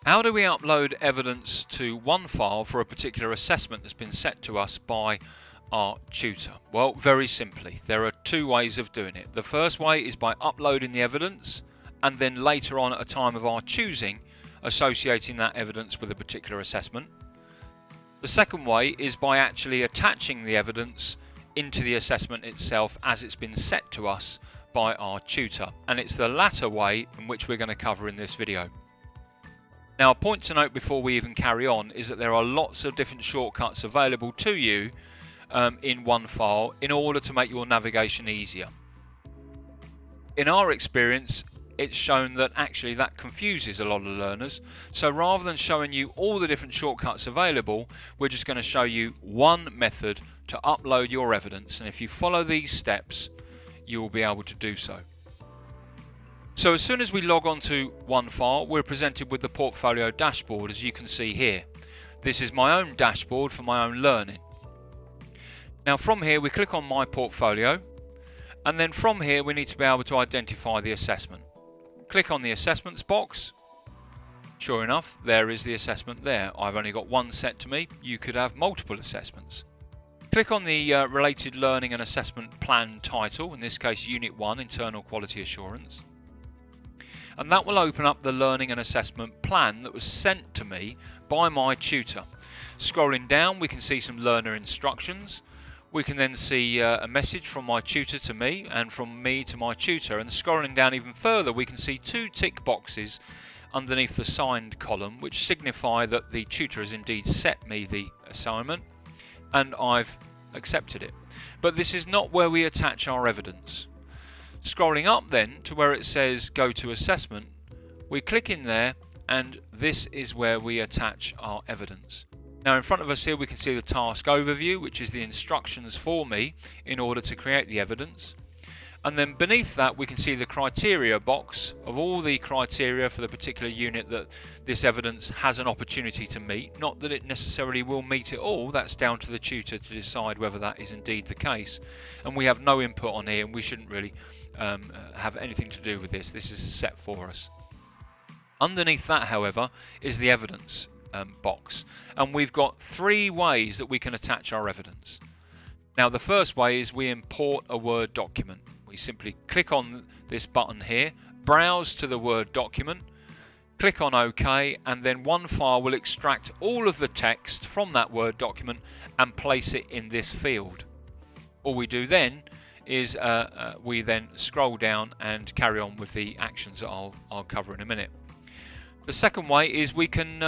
How do we upload evidence to OneFile for a particular assessment that's been set to us by our tutor? Well, very simply, there are two ways of doing it. The first way is by uploading the evidence and then later on at a time of our choosing, associating that evidence with a particular assessment. The second way is by actually attaching the evidence into the assessment itself as it's been set to us by our tutor, and it's the latter way in which we're going to cover in this video. Now, a point to note before we even carry on is that there are lots of different shortcuts available to you in OneFile in order to make your navigation easier. In our experience, it's shown that actually that confuses a lot of learners. So rather than showing you all the different shortcuts available, we're just going to show you one method to upload your evidence, and if you follow these steps, you will be able to do so. So as soon as we log on to OneFile, we're presented with the portfolio dashboard, as you can see here. This is my own dashboard for my own learning. Now from here we click on My Portfolio, and then from here we need to be able to identify the assessment. Click on the Assessments box. Sure enough, there is the assessment there. I've only got one set to me. You could have multiple assessments. Click on the Related Learning and Assessment Plan title, in this case Unit 1, Internal Quality Assurance. And that will open up the learning and assessment plan that was sent to me by my tutor. Scrolling down, we can see some learner instructions. We can then see a message from my tutor to me and from me to my tutor, and scrolling down even further we can see two tick boxes underneath the signed column which signify that the tutor has indeed set me the assignment and I've accepted it. But this is not where we attach our evidence. Scrolling up then to where it says Go to Assessment, we click in there and this is where we attach our evidence. Now in front of us here we can see the task overview, which is the instructions for me in order to create the evidence. And then beneath that we can see the criteria box of all the criteria for the particular unit that this evidence has an opportunity to meet. Not that it necessarily will meet it all, that's down to the tutor to decide whether that is indeed the case. And we have no input on here, and we shouldn't really have anything to do with this. This is set for us. Underneath that, however, is the evidence box, and we've got three ways that we can attach our evidence. Now the first way is we import a Word document. We simply click on this button here, browse to the Word document, click on OK, and then OneFile will extract all of the text from that Word document and place it in this field. All we do then is we then scroll down and carry on with the actions that I'll cover in a minute. The second way is we can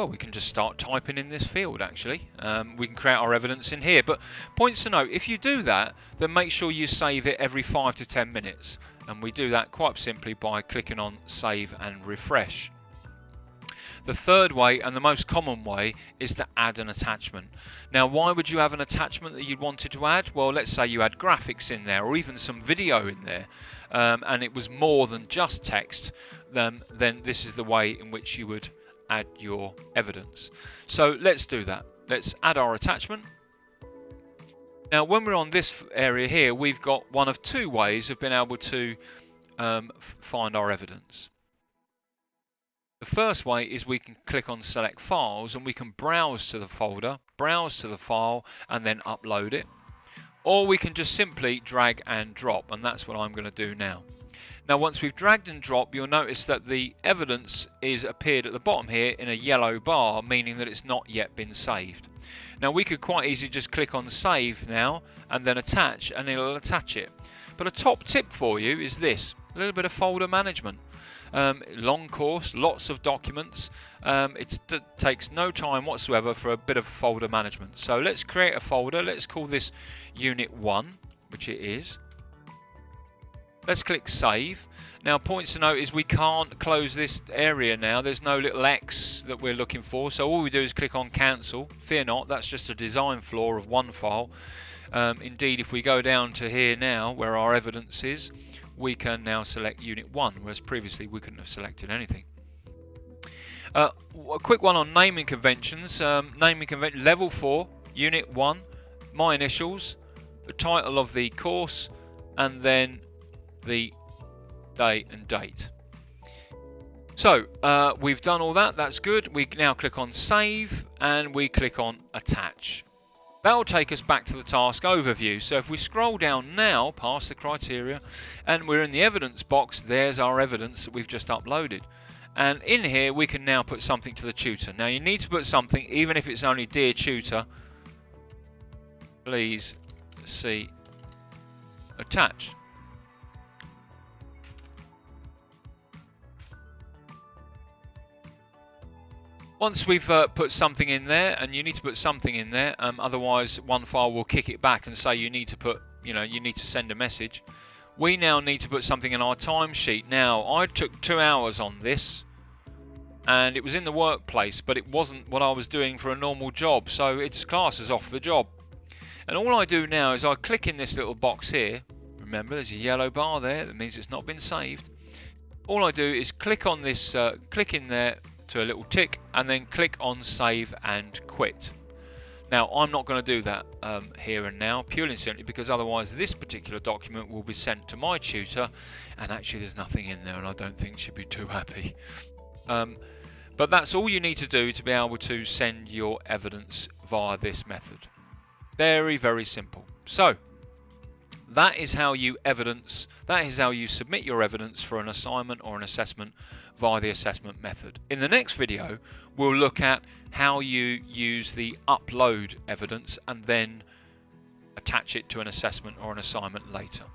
we can just start typing in this field actually. We can create our evidence in here, but points to note, if you do that, then make sure you save it every 5 to 10 minutes, and we do that quite simply by clicking on Save and Refresh. The third way, and the most common way, is to add an attachment. Now why would you have an attachment that you wanted to add? Well, let's say you had graphics in there or even some video in there, and it was more than just text, then this is the way in which you would add your evidence. So let's do that. Let's add our attachment. Now when we're on this area here, we've got one of two ways of being able to find our evidence. The first way is we can click on Select Files and we can browse to the folder, browse to the file, and then upload it. Or we can just simply drag and drop, and that's what I'm going to do now. Now once we've dragged and dropped, you'll notice that the evidence is appeared at the bottom here in a yellow bar, meaning that it's not yet been saved. Now we could quite easily just click on Save now and then Attach, and it'll attach it. But a top tip for you is this, a little bit of folder management. Long course, lots of documents. It takes no time whatsoever for a bit of folder management. So let's create a folder. Let's call this Unit 1, which it is. Let's click Save. Now points to note is we can't close this area now. There's no little X that we're looking for. So all we do is click on Cancel. Fear not, that's just a design flaw of OneFile. Indeed, if we go down to here now where our evidence is, we can now select Unit 1, whereas previously we couldn't have selected anything. A quick one on naming conventions. Naming convention Level 4, Unit 1, my initials, the title of the course, and then the day and date. So we've done all that, that's good. We now click on save and we click on attach. That will take us back to the task overview. So if we scroll down now past the criteria and we're in the evidence box, there's our evidence that we've just uploaded. And in here we can now put something to the tutor. Now you need to put something, even if it's only dear tutor, please see attached. Once we've put something in there, and you need to put something in there, otherwise OneFile will kick it back and say you need to put, you need to send a message. We now need to put something in our timesheet. Now, I took 2 hours on this, and it was in the workplace, but it wasn't what I was doing for a normal job, so it's classed as off the job. And all I do now is I click in this little box here. Remember, there's a yellow bar there, that means it's not been saved. All I do is click on this, click in there to a little tick, and then click on save and quit. Now I'm not going to do that here and now, purely and simply because otherwise this particular document will be sent to my tutor, and actually there's nothing in there and I don't think she'd be too happy. But that's all you need to do to be able to send your evidence via this method. Very, very simple. So that is how you submit your evidence for an assignment or an assessment via the assessment method. In the next video, we'll look at how you use the upload evidence and then attach it to an assessment or an assignment later.